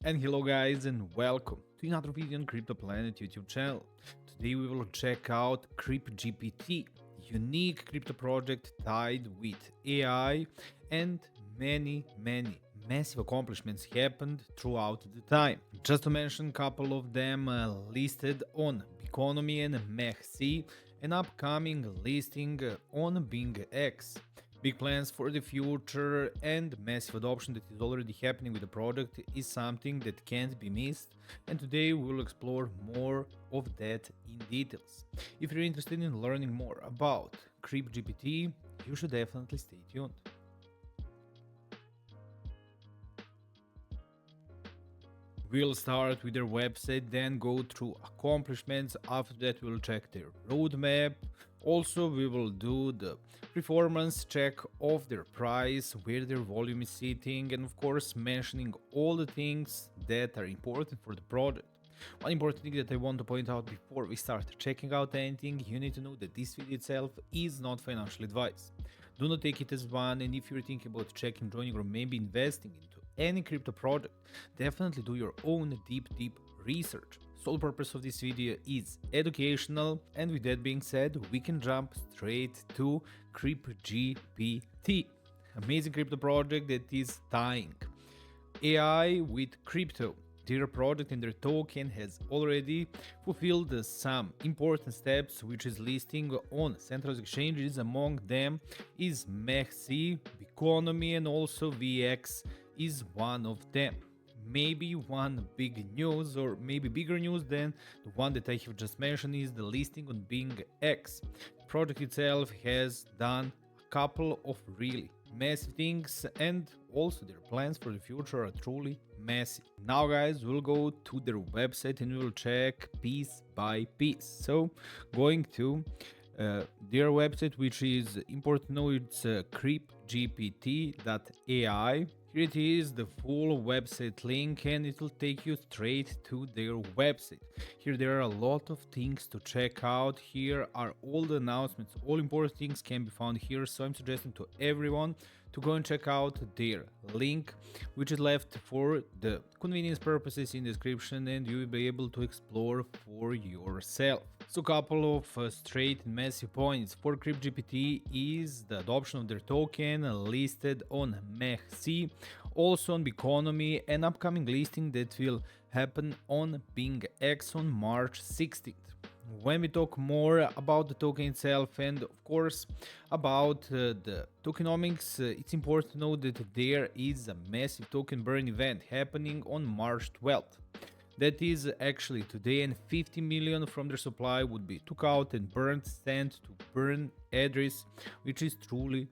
And hello guys and welcome to another video on Crypto Planet YouTube channel. Today we will check out CrypGPT, unique crypto project tied with AI, and many massive accomplishments happened throughout the time. Just to mention a couple of them listed on Biconomy and MEXC, an upcoming listing on BingX. Big plans for the future and massive adoption that is already happening with the product is something that can't be missed, and today we will explore more of that in details. If you're interested in learning more about CrypGPT, you should definitely stay tuned. We'll start with their website, then go through accomplishments. After that, we'll check their roadmap. Also, we will do the performance check of their price, where their volume is sitting, and of course, mentioning all the things that are important for the product. One important thing that I want to point out before we start checking out anything, you need to know that this video itself is not financial advice. Do not take it as one, and if you're thinking about checking, joining, or maybe investing into any crypto product, definitely do your own deep research. Sole purpose of this video is educational, and with that being said, we can jump straight to CrypGPT, amazing crypto project that is tying AI with crypto. Their product and their token has already fulfilled some important steps, which is listing on centralized exchanges. Among them is MEXC, Biconomy, and also WEEX is one of them. Maybe one big news, or maybe bigger news than the one that I have just mentioned, is the listing on BingX. The project itself has done a couple of really massive things, and also their plans for the future are truly massive. Now guys, we'll go to their website and we'll check piece by piece. So going to their website, which is important to know, it's CrypGPT.ai. Here it is, the full website link, and it will take you straight to their website. Here there are a lot of things to check out. Here are all the announcements, all important things can be found here, so I'm suggesting to everyone to go and check out their link, which is left for the convenience purposes in the description, and you will be able to explore for yourself. So a couple of straight and massive points for CrypGPT is the adoption of their token listed on MEXC, also on Biconomy, an upcoming listing that will happen on BingX on March 16th. When we talk more about the token itself and of course about the tokenomics, it's important to know that there is a massive token burn event happening on March 12th. That is actually today, and 50 million from their supply would be took out and burned, sent to burn address, which is truly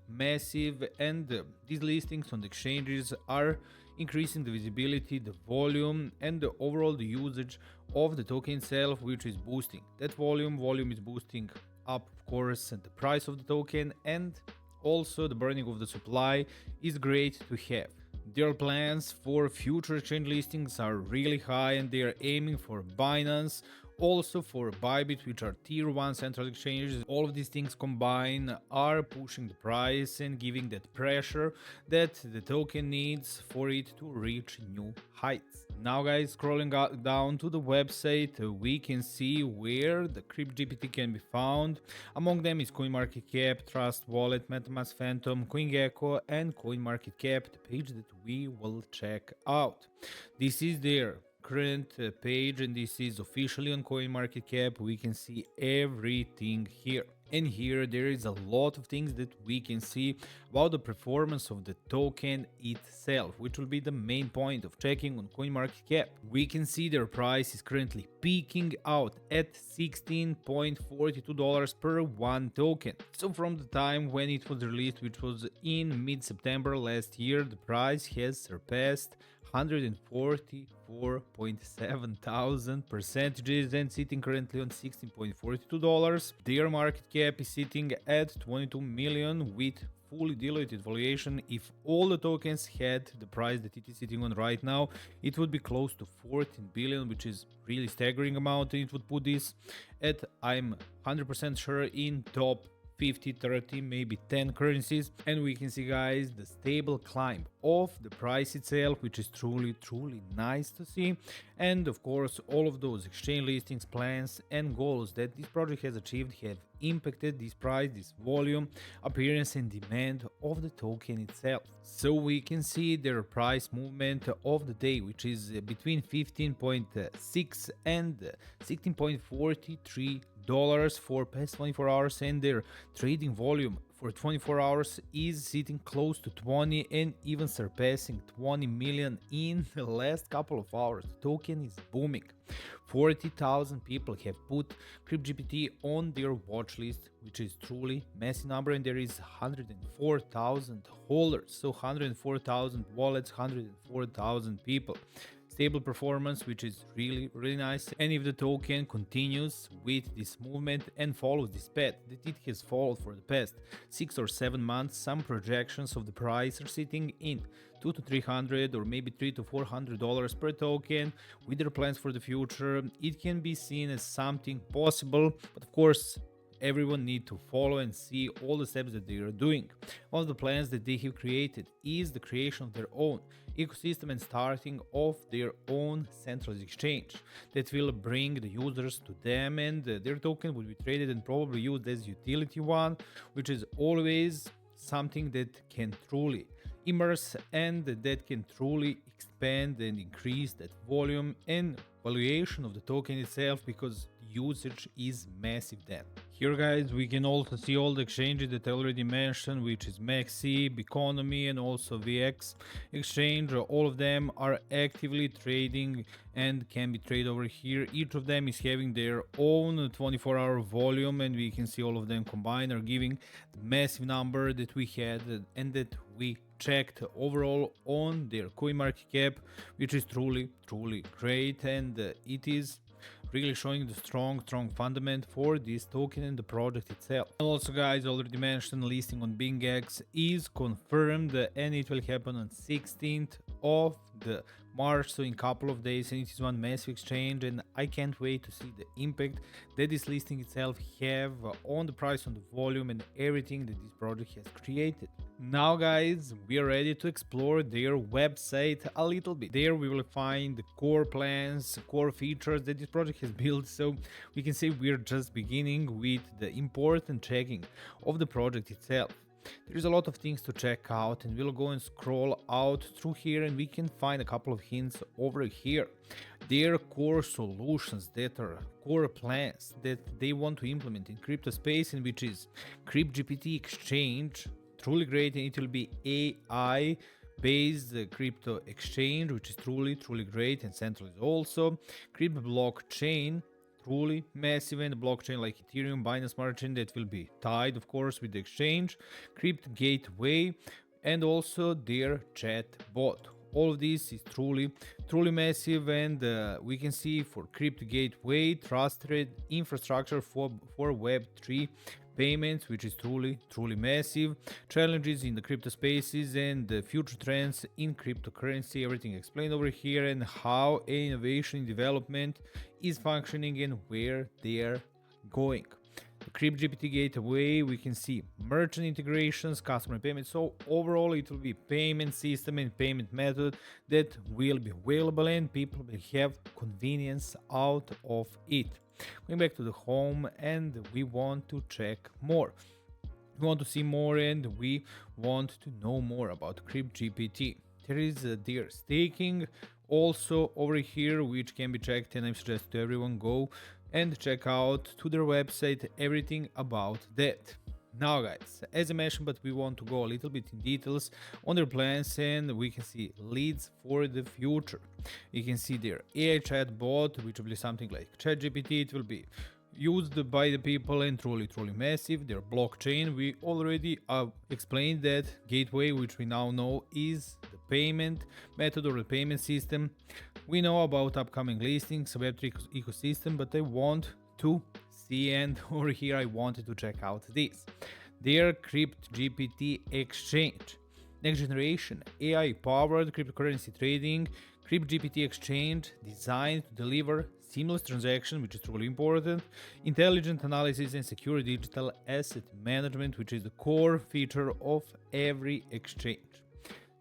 massive. And these listings on the exchanges are increasing the visibility, the volume, and the overall the usage of the token itself, which is boosting that volume is boosting up, of course, and the price of the token, and also the burning of the supply is great to have. Their plans for future exchange listings are really high, and they are aiming for Binance, also for Bybit, which are tier 1 central exchanges. All of these things combined are pushing the price and giving that pressure that the token needs for it to reach new heights. Now guys, scrolling down to the website, we can see where the CrypGPT can be found. Among them is CoinMarketCap, Trust Wallet, MetaMask Phantom, CoinGecko, and CoinMarketCap, the page that we will check out. This is their current page, and this is officially on CoinMarketCap. We can see everything here, and here there is a lot of things that we can see about the performance of the token itself, which will be the main point of checking on CoinMarketCap. We can see their price is currently peaking out at $16.42 per one token. So from the time when it was released, which was in mid-September last year, the price has surpassed 144.7 thousand percentages and sitting currently on $16.42. Their market cap is sitting at 22 million with fully diluted valuation. If all the tokens had the price that it is sitting on right now, it would be close to 14 billion, which is really staggering amount, and it would put this at, I'm 100% sure, in top 50, 30, maybe 10 currencies. And we can see, guys, the stable climb of the price itself, which is truly nice to see. And of course, all of those exchange listings, plans and goals that this project has achieved have impacted this price, this volume, appearance and demand of the token itself. So we can see their price movement of the day, which is between 15.6 and 16.43 dollars for past 24 hours, and their trading volume for 24 hours is sitting close to 20 and even surpassing 20 million in the last couple of hours. The token is booming. 40,000 people have put CrypGPT on their watch list, which is truly massive number, and there is 104,000 holders, so 104,000 wallets, 104,000 people. Stable performance, which is really nice. And if the token continues with this movement and follows this path that it has followed for the past 6 or 7 months, some projections of the price are sitting in $200 to $300 or maybe $300 to $400 per token. With their plans for the future, it can be seen as something possible, but of course everyone need to follow and see all the steps that they are doing. One of the plans that they have created is the creation of their own ecosystem and starting of their own centralized exchange that will bring the users to them, and their token will be traded and probably used as utility one, which is always something that can truly immerse and that can truly expand and increase that volume and valuation of the token itself, because usage is massive then. Here guys, we can also see all the exchanges that I already mentioned, which is MEXC, Biconomy and also WEEX exchange. All of them are actively trading and can be traded over here. Each of them is having their own 24-hour volume, and we can see all of them combined are giving the massive number that we had and that we checked overall on their coin market cap, which is truly great, and it is really showing the strong fundament for this token and the project itself. And also guys, already mentioned, listing on BingX is confirmed and it will happen on 16th of the March, so in a couple of days, and it is one massive exchange, and I can't wait to see the impact that this listing itself have on the price, on the volume and everything that this project has created. Now guys, we are ready to explore their website a little bit. There we will find the core plans, core features that this project has built, so we can say we're just beginning with the important checking of the project itself. There's a lot of things to check out, and we'll go and scroll out through here and we can find a couple of hints over here. Their core solutions, that are core plans that they want to implement in crypto space, in which is CrypGPT exchange, truly great, and it will be AI based crypto exchange, which is truly great and centralized. Also crypto blockchain, truly massive, and a blockchain like Ethereum, Binance Smart Chain that will be tied of course with the exchange, crypto gateway, and also their chat bot. All of this is truly massive, and we can see for crypto gateway, trusted infrastructure for Web3 payments, which is truly massive, challenges in the crypto spaces and the future trends in cryptocurrency, everything explained over here, and how innovation and development is functioning and where they are going. The CrypGPT gateway, we can see merchant integrations, customer payments. So overall it will be payment system and payment method that will be available and people will have convenience out of it. Going back to the home, and we want to check more. We want to see more and we want to know more about CrypGPT. There is their staking also over here, which can be checked, and I suggest to everyone go and check out to their website everything about that. Now guys, as I mentioned, but we want to go a little bit in details on their plans, and we can see leads for the future. You can see their AI chat bot, which will be something like ChatGPT. It will be used by the people and truly massive. Their blockchain, we already explained that gateway, which we now know is the payment method or the payment system. We know about upcoming listings, Web3 ecosystem, but I want to see, and over here I wanted to check out this. Their CrypGPT exchange, next generation AI powered cryptocurrency trading. CrypGPT exchange designed to deliver seamless transaction, which is truly important, intelligent analysis and secure digital asset management, which is the core feature of every exchange.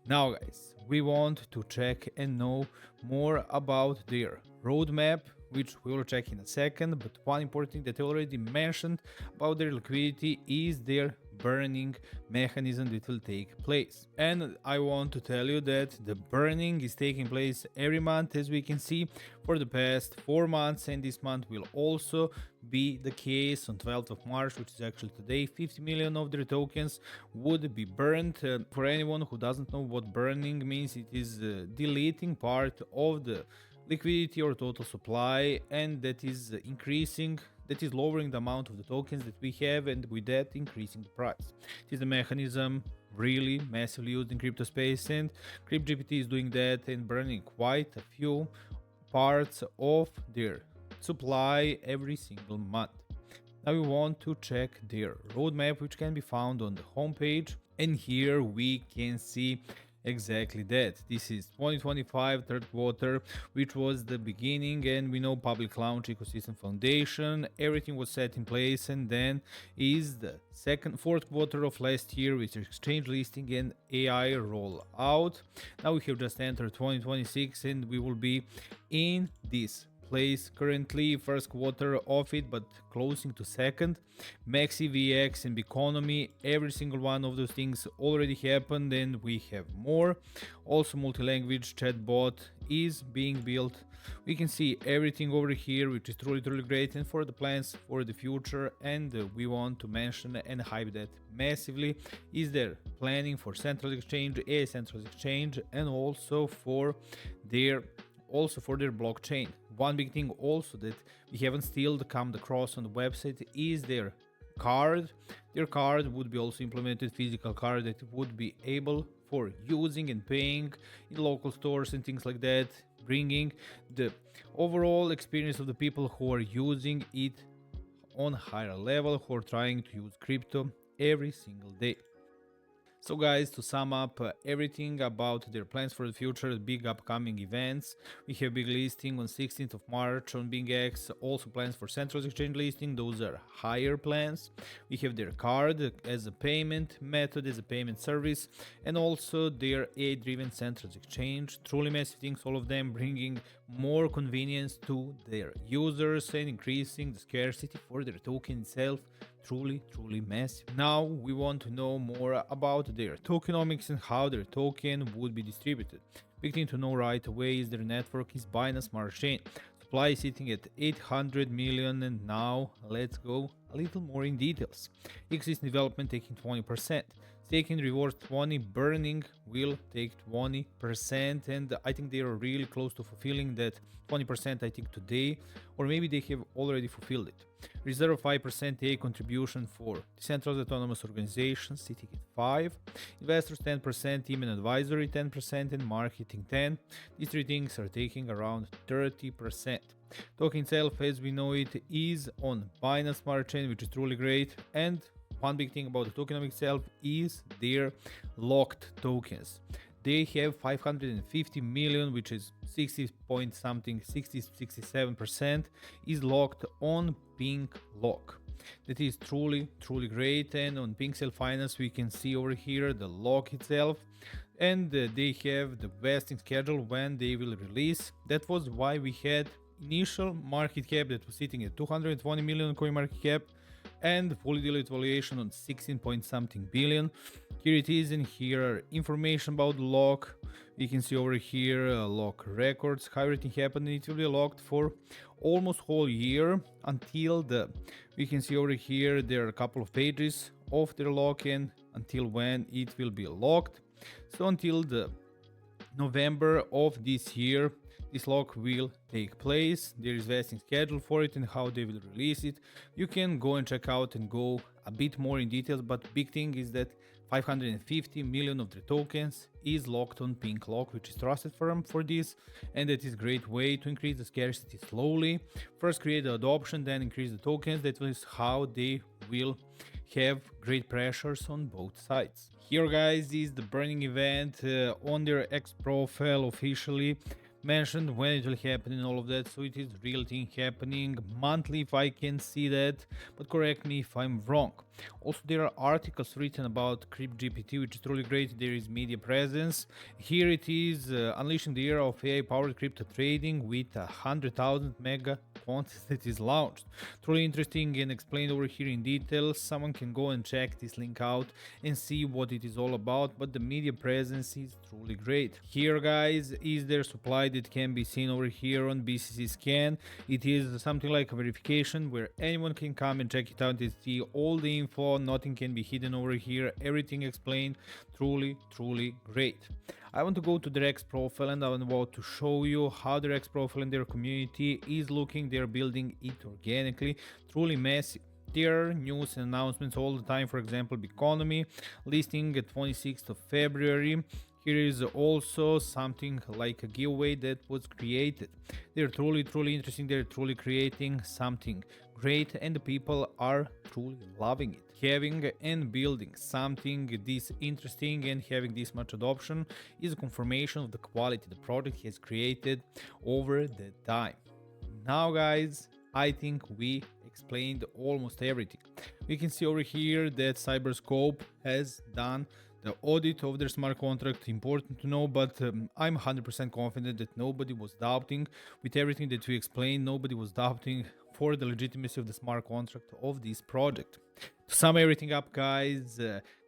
Now guys, we want to check and know more about their roadmap, which we will check in a second, but one important thing that I already mentioned about their liquidity is their burning mechanism that will take place. And I want to tell you that the burning is taking place every month, as we can see, for the past 4 months, and this month will also be the case on 12th of March, which is actually today. 50 million of their tokens would be burned. For anyone who doesn't know what burning means, it is deleting part of the liquidity or total supply, and that is increasing, that is lowering the amount of the tokens that we have, and with that increasing the price. It is a mechanism really massively used in crypto space, and CrypGPT is doing that and burning quite a few parts of their supply every single month. Now we want to check their roadmap, which can be found on the homepage, and here we can see exactly that. This is 2025 third quarter, which was the beginning, and we know public launch ecosystem foundation, everything was set in place, and then is the fourth quarter of last year with exchange listing and AI rollout. Now we have just entered 2026, and we will be in this place currently, first quarter of it, but closing to second. MEXC, WEEX, and Biconomy, every single one of those things already happened, and we have more. Also, multi-language chatbot is being built. We can see everything over here, which is truly great, and for the plans for the future, and we want to mention and hype that massively, is their planning for central exchange, a central exchange, and also for their blockchain. One big thing also that we haven't still come across on the website is their card. Their card would be also implemented, physical card that would be able for using and paying in local stores and things like that, bringing the overall experience of the people who are using it on higher level, who are trying to use crypto every single day. So guys, to sum up everything about their plans for the future, big upcoming events, we have big listing on 16th of March on BingX, also plans for central exchange listing, those are higher plans. We have their card as a payment method, as a payment service, and also their AI-driven central exchange, truly massive things, all of them bringing more convenience to their users and increasing the scarcity for their token itself. Truly massive. Now we want to know more about their tokenomics and how their token would be distributed. Big thing to know right away is their network is Binance Smart Chain. Supply is sitting at 800 million, and now let's go a little more in details. Existing development taking 20%. Staking rewards 20, burning will take 20%, and I think they are really close to fulfilling that 20%, I think today, or maybe they have already fulfilled it. Reserve 5% A contribution for decentralized autonomous organizations, sitting at 5. Investors 10%, team and advisory 10%, and marketing 10. These three things are taking around 30%. Token itself, as we know it, is on Binance Smart Chain, which is truly great, and one big thing about the tokenomics itself is their locked tokens. They have 550 million, which is 67% is locked on Pink Lock. That is truly great, and on Pink Cell Finance we can see over here the lock itself, and they have the vesting schedule when they will release. That was why we had initial market cap that was sitting at 220 million coin market cap, and fully diluted valuation on 16 point something billion. Here it is, and here are information about the lock. You can see over here lock records, how everything happened, and it will be locked for almost whole year until we can see over here there are a couple of pages of their lock-in until when it will be locked. So until the November of this year, this lock will take place. There is vesting schedule for it and how they will release it. You can go and check out and go a bit more in details, but big thing is that 550 million of the tokens is locked on Pink Lock, which is trusted firm for this, and that is great way to increase the scarcity slowly. First create the adoption, then increase the tokens. That is how they will have great pressures on both sides. Here guys is the burning event on their X profile officially. mentioned when it will happen and all of that, so it is real thing happening monthly if I can see that, but correct me if I'm wrong. Also, there are articles written about CrypGPT, which is truly great. There is media presence. Here it is, unleashing the era of AI powered crypto trading with 100,000 mega content that is launched. Truly interesting and explained over here in detail. Someone can go and check this link out and see what it is all about, but the media presence is truly great. Here, guys, is their supply that can be seen over here on BCC scan. It is something like a verification where anyone can come and check it out and see all the info. Nothing can be hidden over here, everything explained. Truly great. I want to go to their X profile and I want to show you how their X profile and their community is looking. They're building it organically, truly massive. There are news and announcements all the time. For example, Biconomy listing at 26th of February. Here is also something like a giveaway that was created. They're truly interesting. They're truly creating something great and the people are truly loving it. Having and building something this interesting and having this much adoption is a confirmation of the quality the product has created over the time. Now, guys, I think we explained almost everything. We can see over here that Cyberscope has done the audit of their smart contract. Important to know, but I'm 100% confident that nobody was doubting with everything that we explained. Nobody was doubting for the legitimacy of the smart contract of this project. To sum everything up, guys,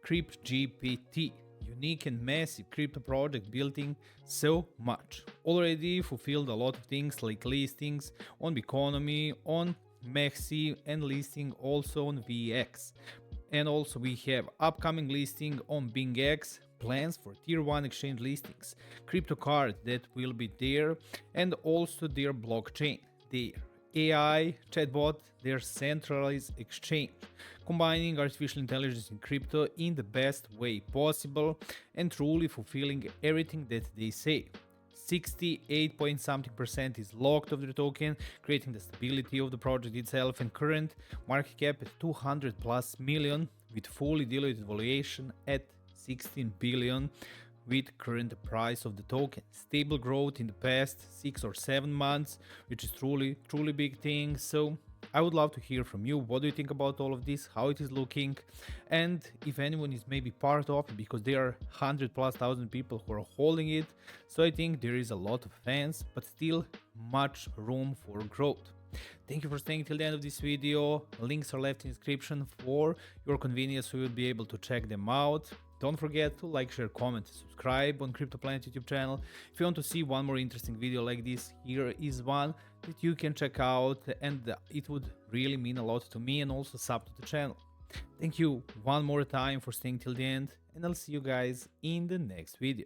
CrypGPT, unique and massive crypto project building so much. Already fulfilled a lot of things like listings on Biconomy, on MEXC, and listing also on WEEX. And also we have upcoming listing on BingX, plans for tier 1 exchange listings, crypto card that will be there, and also their blockchain, their AI chatbot, their centralized exchange, combining artificial intelligence in crypto in the best way possible and truly fulfilling everything that they say. 68 point something percent is locked of the token, creating the stability of the project itself, and current market cap at 200 plus million with fully diluted valuation at 16 billion with current price of the token. Stable growth in the past 6 or 7 months, which is truly big thing. So I would love to hear from you. What do you think about all of this? How it is looking? And if anyone is maybe part of it, because there are 100,000+ people who are holding it. So I think there is a lot of fans, but still much room for growth. Thank you for staying till the end of this video. Links are left in the description for your convenience, so you'll be able to check them out. Don't forget to like, share, comment, subscribe on Crypto Planet YouTube channel. If you want to see one more interesting video like this, here is one that you can check out, and it would really mean a lot to me, and also sub to the channel. Thank you one more time for staying till the end, and I'll see you guys in the next video.